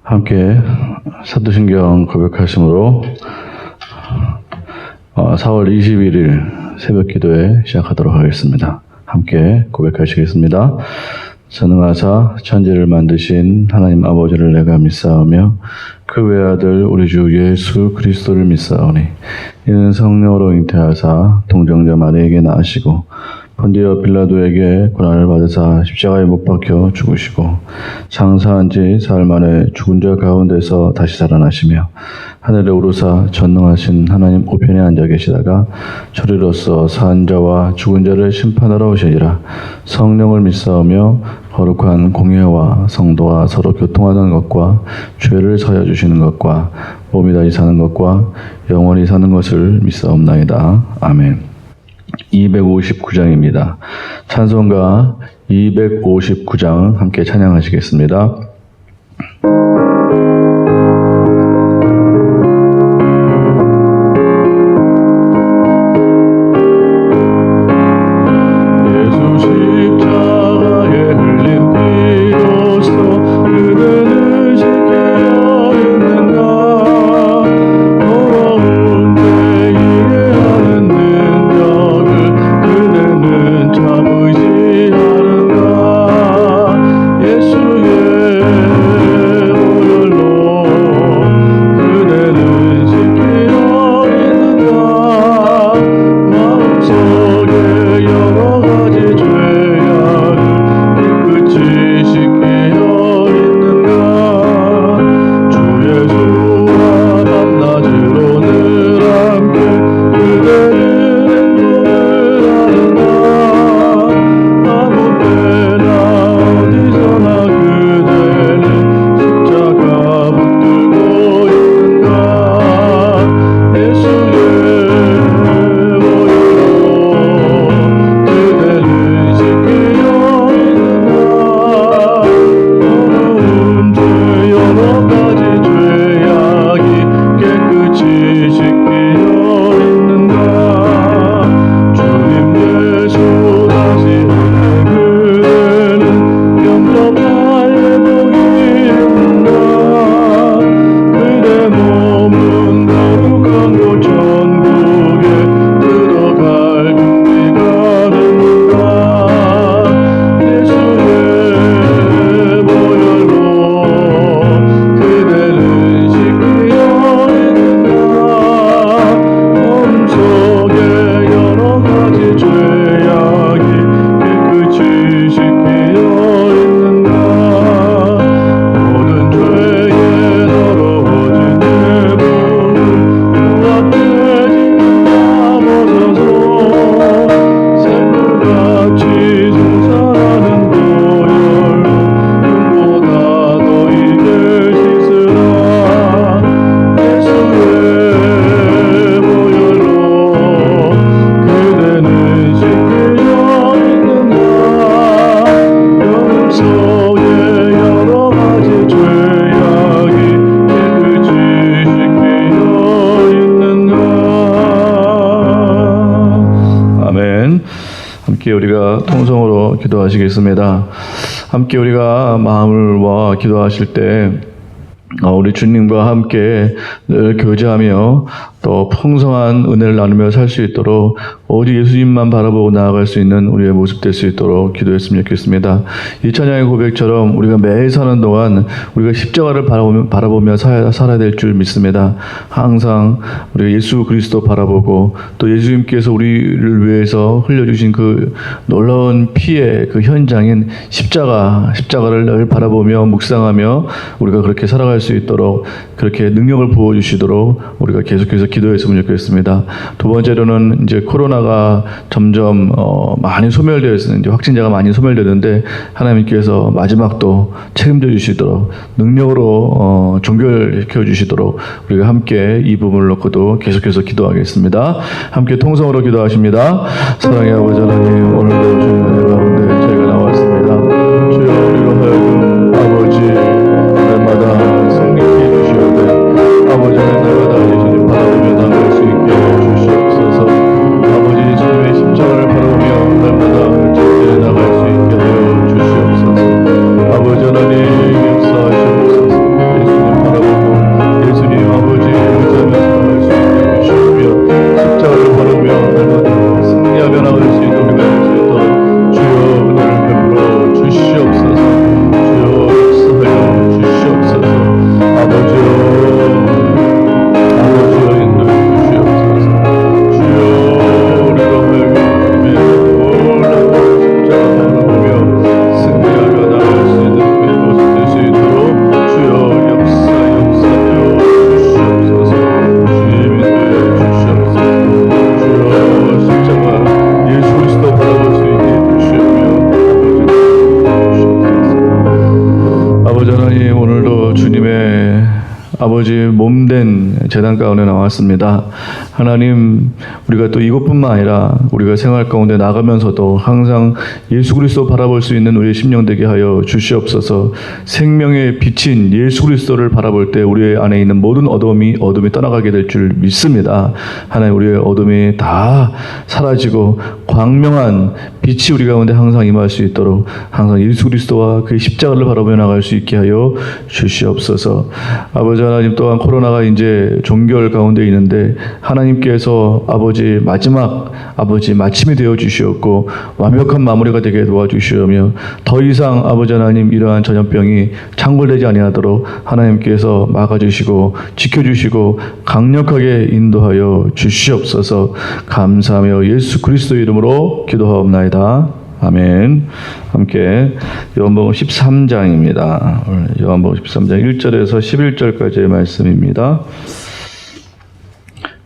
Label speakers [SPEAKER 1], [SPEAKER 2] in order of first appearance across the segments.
[SPEAKER 1] 함께 사도신경 고백하심으로 4월 21일 새벽 기도회 시작하도록 하겠습니다. 함께 고백하시겠습니다. 전능하사 천지를 만드신 하나님 아버지를 내가 믿사오며 그 외아들 우리 주 예수 그리스도를 믿사오니 이는 성령으로 잉태하사 동정자 마리에게 낳으시고 본디오 빌라도에게 고난을 받으사 십자가에 못 박혀 죽으시고 장사한 지 사흘 만에 죽은 자 가운데서 다시 살아나시며 하늘에 오르사 전능하신 하나님 우편에 앉아 계시다가 저리로서 산 자와 죽은 자를 심판하러 오시리라. 성령을 믿사오며 거룩한 공예와 성도와 서로 교통하는 것과 죄를 사여 주시는 것과 몸이 다시 사는 것과 영원히 사는 것을 믿사옵나이다. 아멘. 259장입니다. 찬송가 259장 함께 찬양하시겠습니다. 함께 우리가 통성으로 기도하시겠습니다. 함께 우리가 마음을 모아 기도하실 때 우리 주님과 함께 늘 교제하며 또 풍성한 은혜를 나누며 살 수 있도록 오직 예수님만 바라보고 나아갈 수 있는 우리의 모습 될 수 있도록 기도했으면 좋겠습니다. 이 찬양의 고백처럼 우리가 매일 사는 동안 우리가 십자가를 바라보며 살아야 될 줄 믿습니다. 항상 우리가 예수 그리스도 바라보고 또 예수님께서 우리를 위해서 흘려주신 그 놀라운 피의 그 현장인 십자가를 늘 바라보며 묵상하며 우리가 그렇게 살아갈 수 있도록 그렇게 능력을 부어주시도록 우리가 계속해서 기도했으면 좋겠습니다. 두 번째로는 이제 코로나가 점점 많이 소멸되어 있는데 확진자가 많이 소멸되는데 하나님께서 마지막도 책임져 주시도록 능력으로 종결시켜 주시도록 우리가 함께 이 부분을 놓고도 계속해서 기도하겠습니다. 함께 통성으로 기도하십니다. 사랑의 아버지 하나님, 오늘도 주님 은혜 가운데 저희가 나왔습니다. 주여, 우리로 하여금 아버지 날마다 승리케 해주시옵되 아버지 날마다 예수님 바라보며 나갈 수 있게 해주시옵소서. 아버지 주님의 십자가를 바라보며 날마다 절대에 나갈 수 있게 하여 주시옵소서. 아버지 하나님 역사하시옵소서. 예수 아버지 하나님, 오늘도 주님의 아버지 몸된 제단 가운데 나왔습니다. 하나님, 우리가 또 이것뿐만 아니라 우리가 생활 가운데 나가면서도 항상 예수 그리스도 바라볼 수 있는 우리의 심령 되게 하여 주시옵소서. 생명의 빛인 예수 그리스도를 바라볼 때 우리 안에 있는 모든 어둠이 떠나가게 될 줄 믿습니다. 하나님, 우리의 어둠이 다 사라지고 광명한 빛이 우리 가운데 항상 임할 수 있도록 항상 예수 그리스도와 그의 십자가를 바라보며 나갈 수 있게 하여 주시옵소서. 아버지 하나님, 또한 코로나가 이제 종결 가운데 있는데 하나님께서 아버지 마지막 마침이 되어 주시었고 완벽한 마무리가 되게 도와주시오며 더 이상 아버지 하나님 이러한 전염병이 창궐되지 아니하도록 하나님께서 막아주시고 지켜주시고 강력하게 인도하여 주시옵소서. 감사하며 예수 그리스도의 이름으로 기도하옵나이다. 아멘. 함께 요한복음 13장입니다. 요한복음 13장 1절에서 11절까지의 말씀입니다.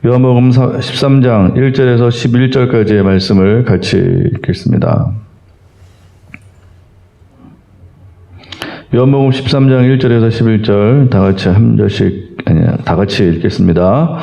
[SPEAKER 1] 요한복음 13장 1절에서 11절까지의 말씀을 같이 읽겠습니다. 요한복음 13장 1절에서 11절 다 같이 읽겠습니다.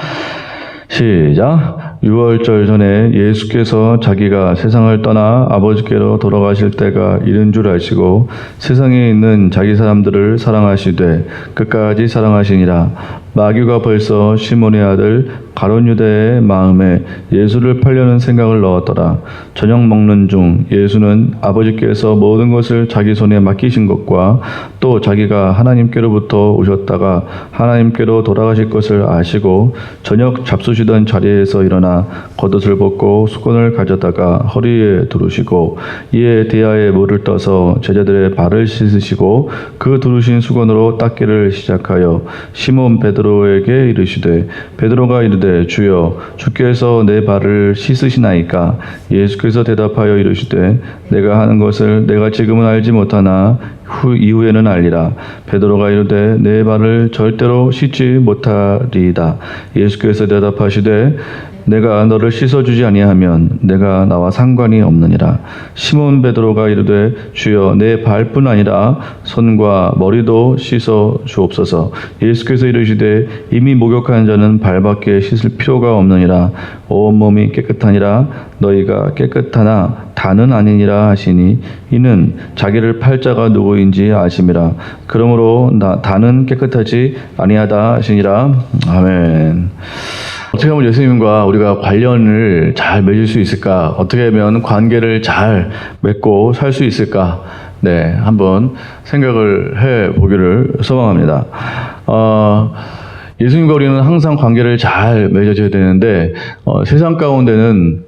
[SPEAKER 1] 시작. 6월절 전에 예수께서 자기가 세상을 떠나 아버지께로 돌아가실 때가 이른 줄 아시고 세상에 있는 자기 사람들을 사랑하시되 끝까지 사랑하시니라. 마귀가 벌써 시몬의 아들 가룟 유다의 마음에 예수를 팔려는 생각을 넣었더라. 저녁 먹는 중 예수는 아버지께서 모든 것을 자기 손에 맡기신 것과 또 자기가 하나님께로부터 오셨다가 하나님께로 돌아가실 것을 아시고 저녁 잡수시던 자리에서 일어나 겉옷을 벗고 수건을 가져다가 허리에 두르시고 이에 대야에 물을 떠서 제자들의 발을 씻으시고 그 두르신 수건으로 닦기를 시작하여 시몬 베드로에게 이르시되 베드로가 이르되 주여 주께서 내 발을 씻으시나이까. 예수께서 대답하여 이르시되 내가 하는 것을 내가 지금은 알지 못하나 이후에는 알리라. 베드로가 이르되 내 발을 절대로 씻지 못하리이다. 예수께서 대답하시되 내가 너를 씻어주지 아니하면 내가 나와 상관이 없느니라. 시몬 베드로가 이르되 주여 내 발뿐 아니라 손과 머리도 씻어 주옵소서. 예수께서 이르시되 이미 목욕한 자는 발밖에 씻을 필요가 없느니라. 온몸이 깨끗하니라. 너희가 깨끗하나 다는 아니니라 하시니 이는 자기를 팔 자가 누구인지 아심이라. 그러므로 다는 깨끗하지 아니하다 하시니라. 아멘. 어떻게 하면 예수님과 우리가 관련을 잘 맺을 수 있을까? 어떻게 하면 관계를 잘 맺고 살 수 있을까? 네, 한번 생각을 해 보기를 소망합니다. 예수님과 우리는 항상 관계를 잘 맺어줘야 되는데 세상 가운데는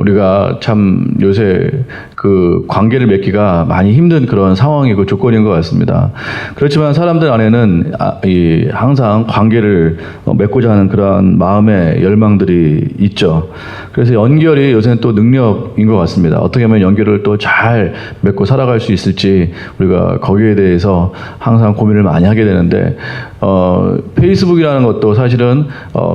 [SPEAKER 1] 우리가 참 요새 그 관계를 맺기가 많이 힘든 그런 상황이고 조건인 것 같습니다. 그렇지만 사람들 안에는 항상 관계를 맺고자 하는 그런 마음의 열망들이 있죠. 그래서 연결이 요새는 또 능력인 것 같습니다. 어떻게 하면 연결을 또 잘 맺고 살아갈 수 있을지 우리가 거기에 대해서 항상 고민을 많이 하게 되는데 페이스북이라는 것도 사실은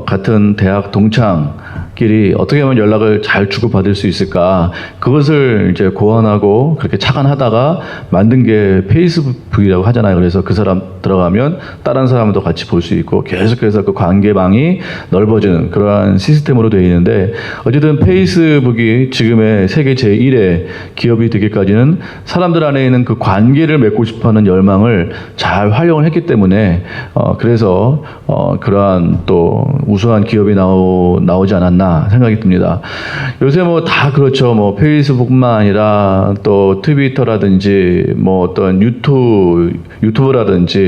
[SPEAKER 1] 같은 대학 동창끼리 어떻게 하면 연락을 잘 주고받을 수 있을까, 그것을 이제 고안하고 그렇게 착안하다가 만든 게 페이스북이라고 하잖아요. 그래서 그 사람 들어가면 다른 사람도 같이 볼 수 있고 계속해서 그 관계망이 넓어지는 그러한 시스템으로 되어 있는데, 어쨌든 페이스북이 지금의 세계 제1의 기업이 되기까지는 사람들 안에 있는 그 관계를 맺고 싶어하는 열망을 잘 활용을 했기 때문에 그래서 그러한 또 우수한 기업이 나오지 않았나 생각이 듭니다. 요새 뭐 다 그렇죠. 뭐 페이스북뿐만 아니라 또 트위터라든지 뭐 어떤 유튜브라든지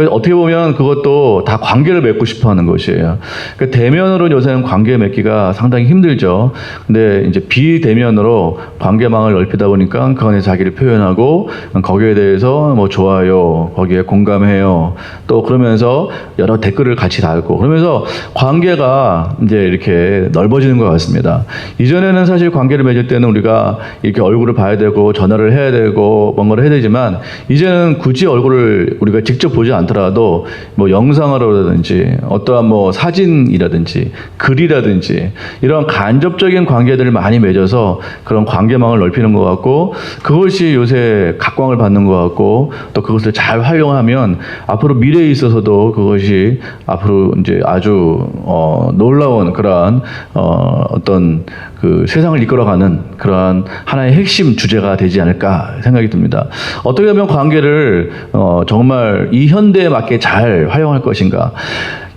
[SPEAKER 1] 어떻게 보면 그것도 다 관계를 맺고 싶어하는 것이에요. 그러니까 대면으로 요새는 관계 맺기가 상당히 힘들죠. 근데 이제 비대면으로 관계망을 넓히다 보니까 그 안에 자기를 표현하고 거기에 대해서 뭐 좋아요, 거기에 공감해요, 또 그러면서 여러 댓글을 같이 달고 그러면서 관계가 이제 이렇게 넓어지는 것 같습니다. 이전에는 사실 관계를 맺을 때는 우리가 이렇게 얼굴을 봐야 되고 전화를 해야 되고 뭔가를 해야 되지만 이제는 굳이 얼굴을 우리가 직접 보지 않더라도 뭐 영상으로라든지 어떠한 뭐 사진이라든지 글이라든지 이런 간접적인 관계들을 많이 맺어서 그런 관계망을 넓히는 것 같고, 그것이 요새 각광을 받는 것 같고, 또 그것을 잘 활용하면 앞으로 미래에 있어서도 그것이 앞으로 이제 아주 놀라운 그러한 어떤 그 세상을 이끌어가는 그러한 하나의 핵심 주제가 되지 않을까 생각이 듭니다. 어떻게 하면 관계를 정말 이 현대에 맞게 잘 활용할 것인가,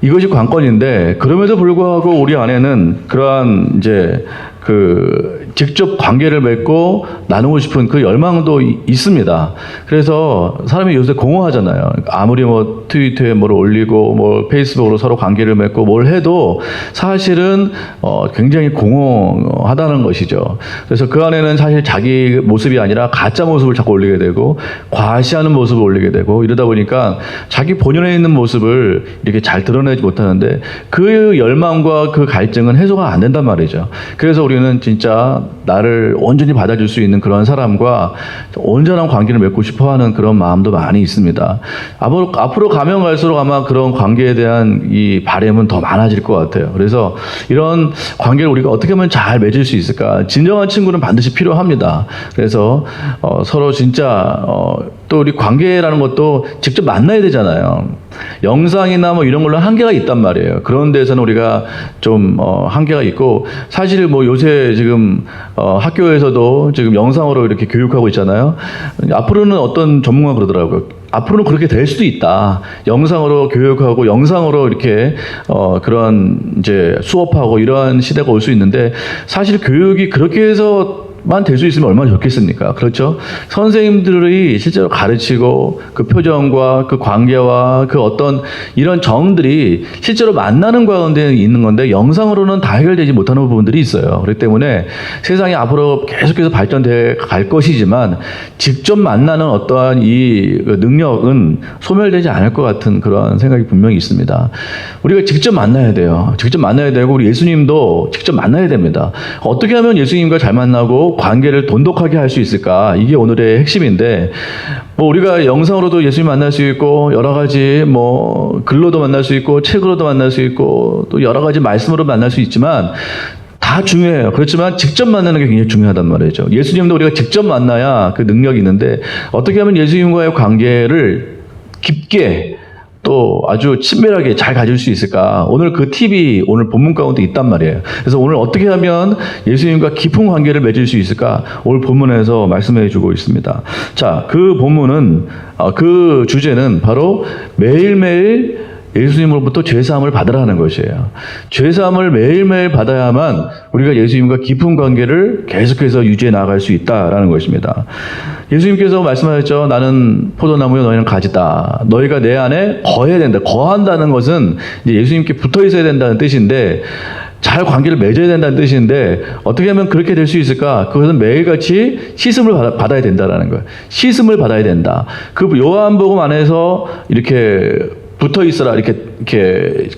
[SPEAKER 1] 이것이 관건인데, 그럼에도 불구하고 우리 안에는 그러한 이제 그 직접 관계를 맺고 나누고 싶은 그 열망도 있습니다. 그래서 사람이 요새 공허하잖아요. 아무리 뭐 트위터에 뭘 올리고 뭐 페이스북으로 서로 관계를 맺고 뭘 해도 사실은 굉장히 공허하다는 것이죠. 그래서 그 안에는 사실 자기 모습이 아니라 가짜 모습을 자꾸 올리게 되고 과시하는 모습을 올리게 되고, 이러다 보니까 자기 본연에 있는 모습을 이렇게 잘 드러내지 못하는데 그 열망과 그 갈증은 해소가 안 된단 말이죠. 그래서 우리는 진짜 나를 온전히 받아줄 수 있는 그런 사람과 온전한 관계를 맺고 싶어하는 그런 마음도 많이 있습니다. 앞으로 가면 갈수록 아마 그런 관계에 대한 이 바람은 더 많아질 것 같아요. 그래서 이런 관계를 우리가 어떻게 하면 잘 맺을 수 있을까? 진정한 친구는 반드시 필요합니다. 그래서 서로 진짜 또 우리 관계라는 것도 직접 만나야 되잖아요. 영상이나 뭐 이런 걸로 한계가 있단 말이에요. 그런 데서는 우리가 좀 한계가 있고, 사실 뭐 요새 지금 학교에서도 지금 영상으로 이렇게 교육하고 있잖아요. 앞으로는 어떤 전문가가 그러더라고요. 앞으로는 그렇게 될 수도 있다. 영상으로 교육하고 영상으로 이렇게 그런 이제 수업하고 이러한 시대가 올 수 있는데, 사실 교육이 그렇게 해서 만 될 수 있으면 얼마나 좋겠습니까? 그렇죠? 선생님들이 실제로 가르치고 그 표정과 그 관계와 그 어떤 이런 정들이 실제로 만나는 가운데 있는 건데 영상으로는 다 해결되지 못하는 부분들이 있어요. 그렇기 때문에 세상이 앞으로 계속해서 발전돼 갈 것이지만 직접 만나는 어떠한 이 능력은 소멸되지 않을 것 같은 그런 생각이 분명히 있습니다. 우리가 직접 만나야 돼요. 직접 만나야 되고, 우리 예수님도 직접 만나야 됩니다. 어떻게 하면 예수님과 잘 만나고 관계를 돈독하게 할 수 있을까? 이게 오늘의 핵심인데, 뭐 우리가 영상으로도 예수님 만날 수 있고, 여러 가지 뭐 글로도 만날 수 있고, 책으로도 만날 수 있고, 또 여러 가지 말씀으로 만날 수 있지만 다 중요해요. 그렇지만 직접 만나는 게 굉장히 중요하단 말이죠. 예수님도 우리가 직접 만나야 그 능력이 있는데, 어떻게 하면 예수님과의 관계를 깊게 또 아주 친밀하게 잘 가질 수 있을까? 오늘 그 팁이 오늘 본문 가운데 있단 말이에요. 그래서 오늘 어떻게 하면 예수님과 깊은 관계를 맺을 수 있을까? 오늘 본문에서 말씀해 주고 있습니다. 자, 그 본문은 그 주제는 바로 매일매일 예수님으로부터 죄사함을 받으라는 것이에요. 죄사함을 매일매일 받아야만 우리가 예수님과 깊은 관계를 계속해서 유지해 나갈 수 있다라는 것입니다. 예수님께서 말씀하셨죠. 나는 포도나무요 너희는 가지다. 너희가 내 안에 거해야 된다. 거한다는 것은 이제 예수님께 붙어 있어야 된다는 뜻인데, 잘 관계를 맺어야 된다는 뜻인데, 어떻게 하면 그렇게 될 수 있을까? 그것은 매일같이 씻음을 받아야 된다라는 거예요. 씻음을 받아야 된다. 그 요한복음 안에서 이렇게 붙어 있어라, 이렇게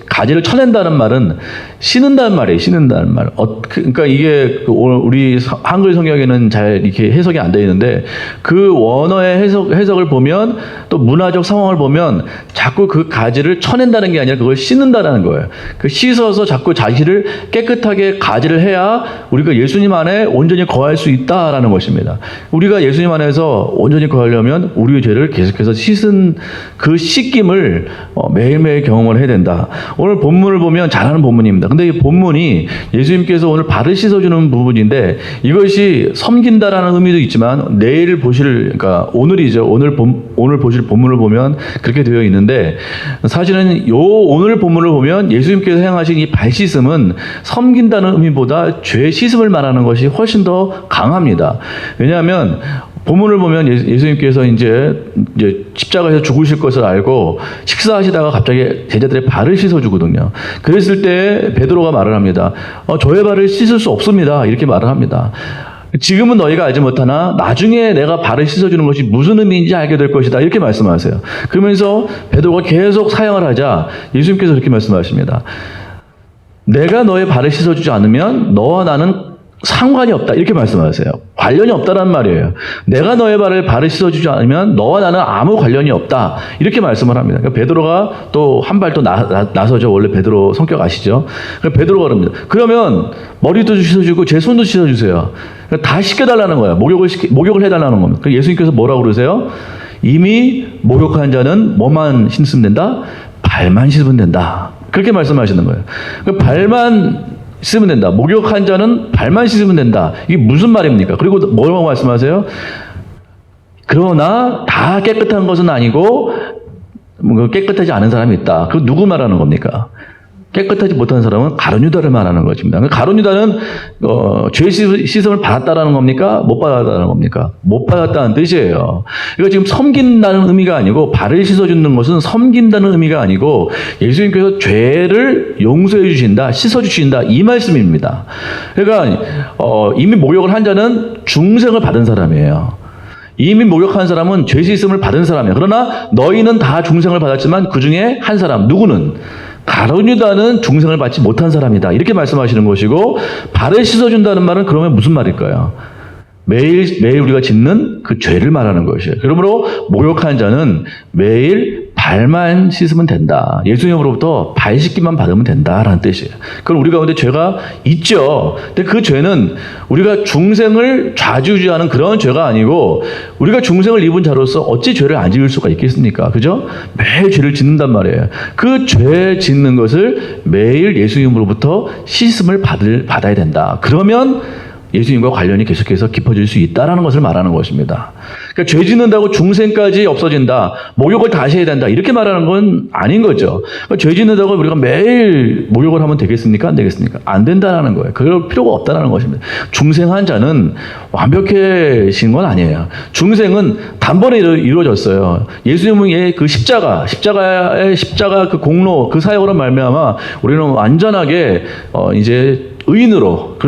[SPEAKER 1] 가지를 쳐낸다는 말은 씻는다는 말이에요. 씻는다는 말. 그러니까 이게 우리 한글 성경에는 잘 이렇게 해석이 안 되어 있는데, 그 원어의 해석을 보면, 또 문화적 상황을 보면 자꾸 그 가지를 쳐낸다는 게 아니라 그걸 씻는다라는 거예요. 그 씻어서 자꾸 자기를 깨끗하게 가지를 해야 우리가 예수님 안에 온전히 거할 수 있다라는 것입니다. 우리가 예수님 안에서 온전히 거하려면 우리의 죄를 계속해서 씻은 그 씻김을 매일매일 경험을 해야 된다. 오늘 본문을 보면 잘하는 본문입니다. 근데 이 본문이 예수님께서 오늘 발을 씻어주는 부분인데, 이것이 섬긴다라는 의미도 있지만, 내일 보실, 그러니까 오늘이죠. 오늘 보실 본문을 보면 그렇게 되어 있는데, 사실은 오늘 본문을 보면 예수님께서 행하신 이 발 씻음은 섬긴다는 의미보다 죄 씻음을 말하는 것이 훨씬 더 강합니다. 왜냐하면 본문을 보면 예수님께서 이제 십자가에서 죽으실 것을 알고 식사하시다가 갑자기 제자들의 발을 씻어주거든요. 그랬을 때 베드로가 말을 합니다. 저의 발을 씻을 수 없습니다. 이렇게 말을 합니다. 지금은 너희가 알지 못하나 나중에 내가 발을 씻어주는 것이 무슨 의미인지 알게 될 것이다. 이렇게 말씀하세요. 그러면서 베드로가 계속 사양을 하자 예수님께서 이렇게 말씀하십니다. 내가 너의 발을 씻어주지 않으면 너와 나는 상관이 없다. 이렇게 말씀하세요. 관련이 없다는 말이에요. 내가 너의 발을 씻어주지 않으면 너와 나는 아무 관련이 없다. 이렇게 말씀을 합니다. 그러니까 베드로가 또 한 발 또 나서죠. 원래 베드로 성격 아시죠? 그러니까 베드로가 그럽니다. 그러면 머리도 씻어주고 제 손도 씻어주세요. 그러니까 다 씻겨달라는 거예요. 목욕을 해달라는 겁니다. 그러니까 예수님께서 뭐라고 그러세요? 이미 목욕한 자는 뭐만 씻으면 된다? 발만 씻으면 된다. 그렇게 말씀하시는 거예요. 그러니까 발만 씻으면 된다. 목욕한 자는 발만 씻으면 된다. 이게 무슨 말입니까? 그리고 뭐라고 말씀하세요? 그러나 다 깨끗한 것은 아니고 깨끗하지 않은 사람이 있다. 그거 누구 말하는 겁니까? 깨끗하지 못한 사람은 가룟 유다를 말하는 것입니다. 가룟 유다는 죄 씻음을 받았다라는 겁니까? 못 받았다는 겁니까? 못 받았다는 뜻이에요. 이거 지금 섬긴다는 의미가 아니고 발을 씻어주는 것은 섬긴다는 의미가 아니고 예수님께서 죄를 용서해 주신다, 씻어 주신다 이 말씀입니다. 그러니까 이미 목욕을 한 자는 중생을 받은 사람이에요. 이미 목욕한 사람은 죄 씻음을 받은 사람이에요. 그러나 너희는 다 중생을 받았지만 그 중에 한 사람 누구는? 가룟 유다는 중생을 받지 못한 사람이다. 이렇게 말씀하시는 것이고 발을 씻어준다는 말은 그러면 무슨 말일까요? 매일 우리가 짓는 그 죄를 말하는 것이에요. 그러므로 목욕한 자는 매일 발만 씻으면 된다. 예수님으로부터 발 씻기만 받으면 된다라는 뜻이에요. 그럼 우리 가운데 죄가 있죠. 근데 그 죄는 우리가 중생을 좌지우지하는 그런 죄가 아니고 우리가 중생을 입은 자로서 어찌 죄를 안 지을 수가 있겠습니까? 그죠? 매일 죄를 짓는단 말이에요. 그 죄 짓는 것을 매일 예수님으로부터 씻음을 받아야 된다. 그러면 예수님과 관련이 계속해서 깊어질 수 있다는 것을 말하는 것입니다. 그러니까 죄 짓는다고 중생까지 없어진다, 목욕을 다시 해야 된다 이렇게 말하는 건 아닌 거죠. 그러니까 죄 짓는다고 우리가 매일 목욕을 하면 되겠습니까? 안 되겠습니까? 안 된다는 거예요. 그럴 필요가 없다는 것입니다. 중생한 자는 완벽해진 건 아니에요. 중생은 단번에 이루어졌어요. 예수님의 그 십자가의 그 공로, 그 사역으로 말미암아 우리는 완전하게 이제 의인으로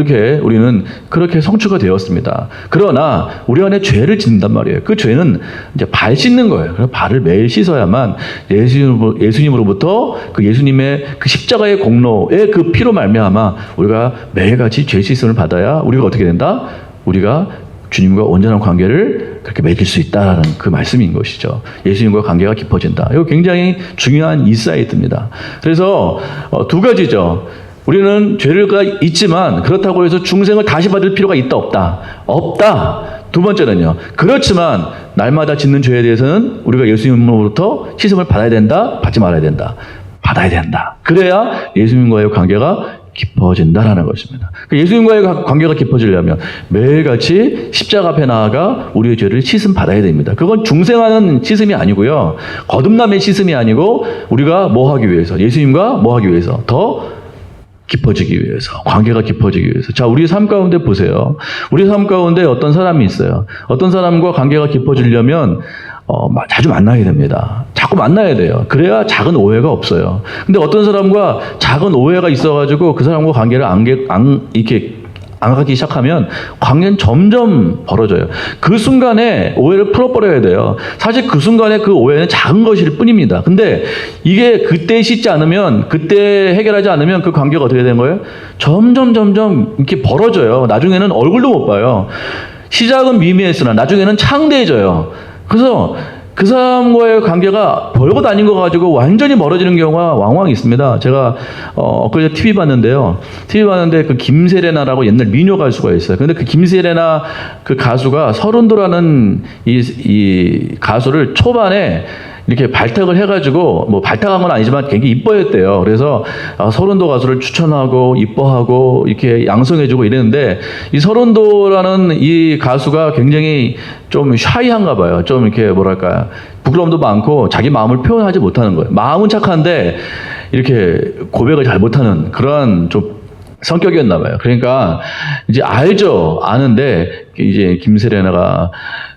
[SPEAKER 1] 우리는 그렇게 성취가 되었습니다. 그러나 우리 안에 죄를 짓는단 말이에요. 그 죄는 이제 발 씻는 거예요. 그래서 발을 매일 씻어야만 예수님으로부터 그 예수님의 그 십자가의 공로의 그 피로 말미암아 우리가 매일같이 죄 씻음을 받아야 우리가 어떻게 된다? 우리가 주님과 온전한 관계를 그렇게 맺을 수 있다는 그 말씀인 것이죠. 예수님과 관계가 깊어진다. 이거 굉장히 중요한 인사이트입니다. 그래서 두 가지죠. 우리는 죄가 있지만 그렇다고 해서 중생을 다시 받을 필요가 있다 없다? 없다. 두 번째는요. 그렇지만 날마다 짓는 죄에 대해서는 우리가 예수님으로부터 씻음을 받아야 된다? 받지 말아야 된다? 받아야 된다. 그래야 예수님과의 관계가 깊어진다라는 것입니다. 예수님과의 관계가 깊어지려면 매일같이 십자가 앞에 나아가 우리의 죄를 씻음 받아야 됩니다. 그건 중생하는 씻음이 아니고요. 거듭남의 씻음이 아니고 우리가 뭐 하기 위해서? 예수님과 뭐 하기 위해서? 더 깊어지기 위해서, 관계가 깊어지기 위해서. 자, 우리 삶 가운데 보세요. 우리 삶 가운데 어떤 사람이 있어요. 어떤 사람과 관계가 깊어지려면 자주 만나야 됩니다. 자꾸 만나야 돼요. 그래야 작은 오해가 없어요. 근데 어떤 사람과 작은 오해가 있어가지고 그 사람과 관계를 이렇게 안 가기 시작하면 관계는 점점 벌어져요. 그 순간에 오해를 풀어버려야 돼요. 사실 그 순간에 그 오해는 작은 것일 뿐입니다. 근데 이게 그때 씻지 않으면, 그때 해결하지 않으면 그 관계가 어떻게 되는 거예요? 점점 이렇게 벌어져요. 나중에는 얼굴도 못 봐요. 시작은 미미했으나 나중에는 창대해져요. 그래서 그 사람과의 관계가 별것 아닌 거 가지고 완전히 멀어지는 경우가 왕왕 있습니다. 제가 엊그제 TV 봤는데요. TV 봤는데 그 김세레나라고 옛날 미녀 가수가 있어요. 근데 그 김세레나 그 가수가 서른도라는 이 가수를 초반에 이렇게 발탁을 해가지고, 뭐 발탁한 건 아니지만 굉장히 이뻐했대요. 그래서 서른도 가수를 추천하고 이뻐하고 이렇게 양성해주고 이랬는데, 이 서른도라는 이 가수가 굉장히 좀 샤이한가 봐요. 좀 이렇게 뭐랄까, 부끄러움도 많고 자기 마음을 표현하지 못하는 거예요. 마음은 착한데 이렇게 고백을 잘 못하는 그런 좀 성격이었나 봐요. 그러니까 이제 아는데 이제 김세레나가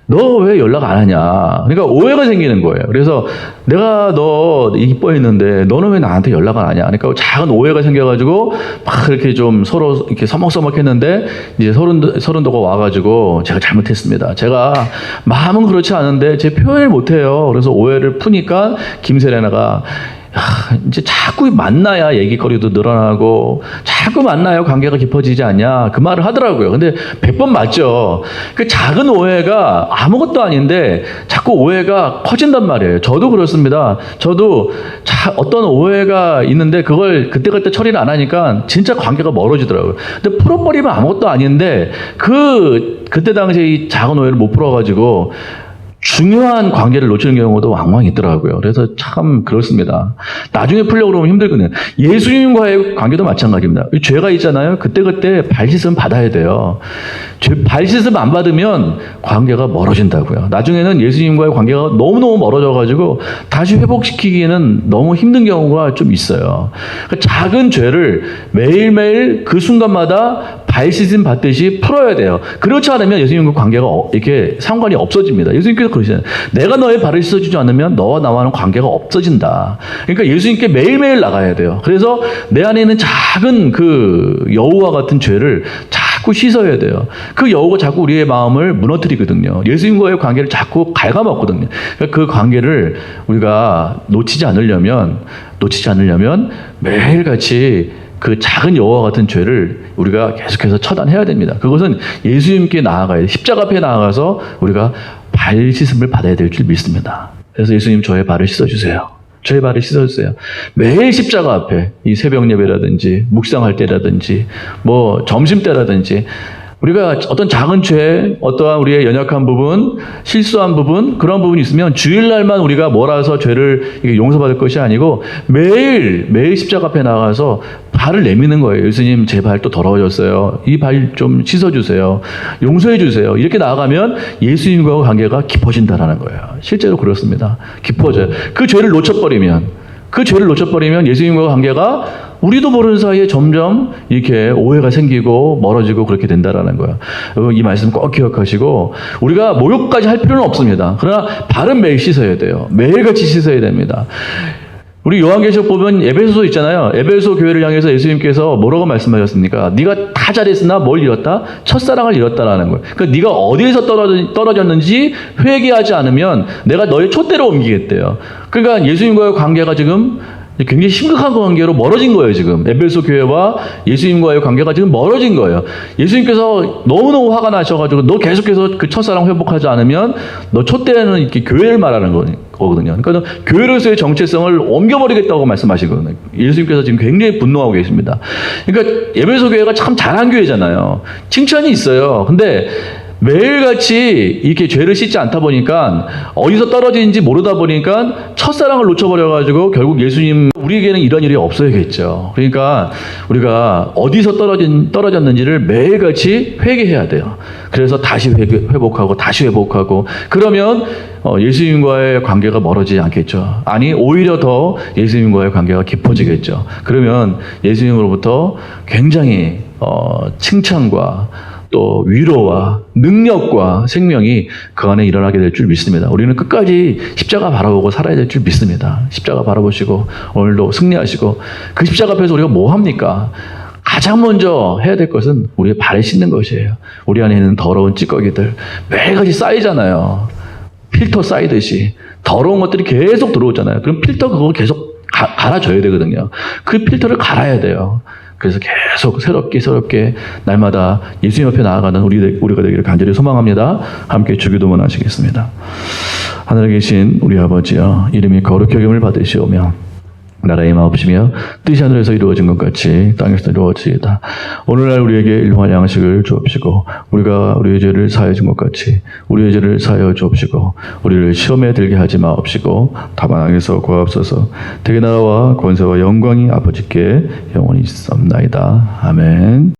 [SPEAKER 1] 너 왜 연락 안 하냐? 그러니까 오해가 생기는 거예요. 그래서 내가 너 이뻐했는데 너는 왜 나한테 연락 안 하냐? 그러니까 작은 오해가 생겨가지고 막 이렇게 좀 서로 이렇게 서먹서먹했는데 이제 서른도가 와가지고 제가 잘못했습니다. 제가 마음은 그렇지 않은데 제 표현을 못해요. 그래서 오해를 푸니까 김세레나가 이제 자꾸 만나야 얘기거리도 늘어나고 자꾸 만나야 관계가 깊어지지 않냐 그 말을 하더라고요. 근데 100번 맞죠. 그 작은 오해가 아무것도 아닌데 자꾸 오해가 커진단 말이에요. 저도 그렇습니다. 저도 어떤 오해가 있는데 그걸 그때그때 처리를 안 하니까 진짜 관계가 멀어지더라고요. 근데 풀어버리면 아무것도 아닌데 그때 당시에 이 작은 오해를 못 풀어가지고 중요한 관계를 놓치는 경우도 왕왕 있더라고요. 그래서 참 그렇습니다. 나중에 풀려고 그러면 힘들거든요. 예수님과의 관계도 마찬가지입니다. 죄가 있잖아요. 그때그때 발씻음 받아야 돼요. 발씻음 안 받으면 관계가 멀어진다고요. 나중에는 예수님과의 관계가 너무너무 멀어져가지고 다시 회복시키기에는 너무 힘든 경우가 좀 있어요. 그러니까 작은 죄를 매일매일 그 순간마다 발씻음 받듯이 풀어야 돼요. 그렇지 않으면 예수님과 관계가 이렇게 상관이 없어집니다. 예수님께서 그러시잖아요. 내가 너의 발을 씻어주지 않으면 너와 나와는 관계가 없어진다. 그러니까 예수님께 매일매일 나가야 돼요. 그래서 내 안에 있는 작은 그 여우와 같은 죄를 자꾸 씻어야 돼요. 그 여우가 자꾸 우리의 마음을 무너뜨리거든요. 예수님과의 관계를 자꾸 갉아먹거든요. 그러니까 그 관계를 우리가 놓치지 않으려면 매일같이 그 작은 여우와 같은 죄를 우리가 계속해서 처단해야 됩니다. 그것은 예수님께 나아가야 돼요. 십자가 앞에 나아가서 우리가 발 씻음을 받아야 될 줄 믿습니다. 그래서 예수님 저의 발을 씻어주세요. 저의 발을 씻어주세요. 매일 십자가 앞에 이 새벽 예배라든지 묵상할 때라든지 뭐 점심 때라든지 우리가 어떤 작은 죄, 어떠한 우리의 연약한 부분, 실수한 부분, 그런 부분이 있으면 주일날만 우리가 몰아서 죄를 용서받을 것이 아니고 매일 십자가 앞에 나가서 발을 내미는 거예요. 예수님 제 발 또 더러워졌어요. 이 발 좀 씻어주세요. 용서해 주세요. 이렇게 나아가면 예수님과 관계가 깊어진다는 거예요. 실제로 그렇습니다. 깊어져요. 그 죄를 놓쳐버리면 예수님과 관계가 우리도 모르는 사이에 점점 이렇게 오해가 생기고 멀어지고 그렇게 된다라는 거예요. 이 말씀 꼭 기억하시고 우리가 모욕까지 할 필요는 없습니다. 그러나 발은 매일 씻어야 돼요. 매일같이 씻어야 됩니다. 우리 요한계시록 보면 에베소서 있잖아요. 에베소 교회를 향해서 예수님께서 뭐라고 말씀하셨습니까? 네가 다 잘했으나 뭘 잃었다? 첫사랑을 잃었다라는 거예요. 그러니까 네가 어디에서 떨어졌는지 회개하지 않으면 내가 너의 촛대로 옮기겠대요. 그러니까 예수님과의 관계가 지금 굉장히 심각한 관계로 멀어진 거예요, 지금. 에베소 교회와 예수님과의 관계가 지금 멀어진 거예요. 예수님께서 너무너무 화가 나셔가지고 너 계속해서 그 첫사랑 회복하지 않으면 너 촛대는 이렇게 교회를 말하는 거거든요. 그러니까 교회로서의 정체성을 옮겨버리겠다고 말씀하시거든요. 예수님께서 지금 굉장히 분노하고 계십니다. 그러니까 에베소 교회가 참 잘한 교회잖아요. 칭찬이 있어요. 근데 매일같이 이렇게 죄를 씻지 않다 보니까 어디서 떨어지는지 모르다 보니까 첫사랑을 놓쳐버려가지고 결국 예수님 우리에게는 이런 일이 없어야겠죠. 그러니까 우리가 어디서 떨어졌는지를 매일같이 회개해야 돼요. 그래서 다시 회복하고 그러면 예수님과의 관계가 멀어지지 않겠죠. 아니 오히려 더 예수님과의 관계가 깊어지겠죠. 그러면 예수님으로부터 굉장히 칭찬과 또 위로와 능력과 생명이 그 안에 일어나게 될 줄 믿습니다. 우리는 끝까지 십자가 바라보고 살아야 될 줄 믿습니다. 십자가 바라보시고 오늘도 승리하시고 그 십자가 앞에서 우리가 뭐 합니까? 가장 먼저 해야 될 것은 우리의 발을 씻는 것이에요. 우리 안에 있는 더러운 찌꺼기들 매일같이 쌓이잖아요. 필터 쌓이듯이 더러운 것들이 계속 들어오잖아요. 그럼 필터 그거 계속 갈아줘야 되거든요. 그 필터를 갈아야 돼요. 그래서 계속 새롭게 날마다 예수님 앞에 나아가는 우리가 되기를 간절히 소망합니다. 함께 주기도문 하시겠습니다. 하늘에 계신 우리 아버지여, 이름이 거룩히 여김을 받으시오며 나라의 마옵시며 뜻이 하늘에서 이루어진 것 같이 땅에서 이루어지이다. 오늘날 우리에게 일용할 양식을 주옵시고 우리가 우리의 죄를 사하여 준 것 같이 우리의 죄를 사하여 주옵시고 우리를 시험에 들게 하지 마옵시고 다만 악에서 구하옵소서. 대개 나라와 권세와 영광이 아버지께 영원히 있사옵나이다. 아멘.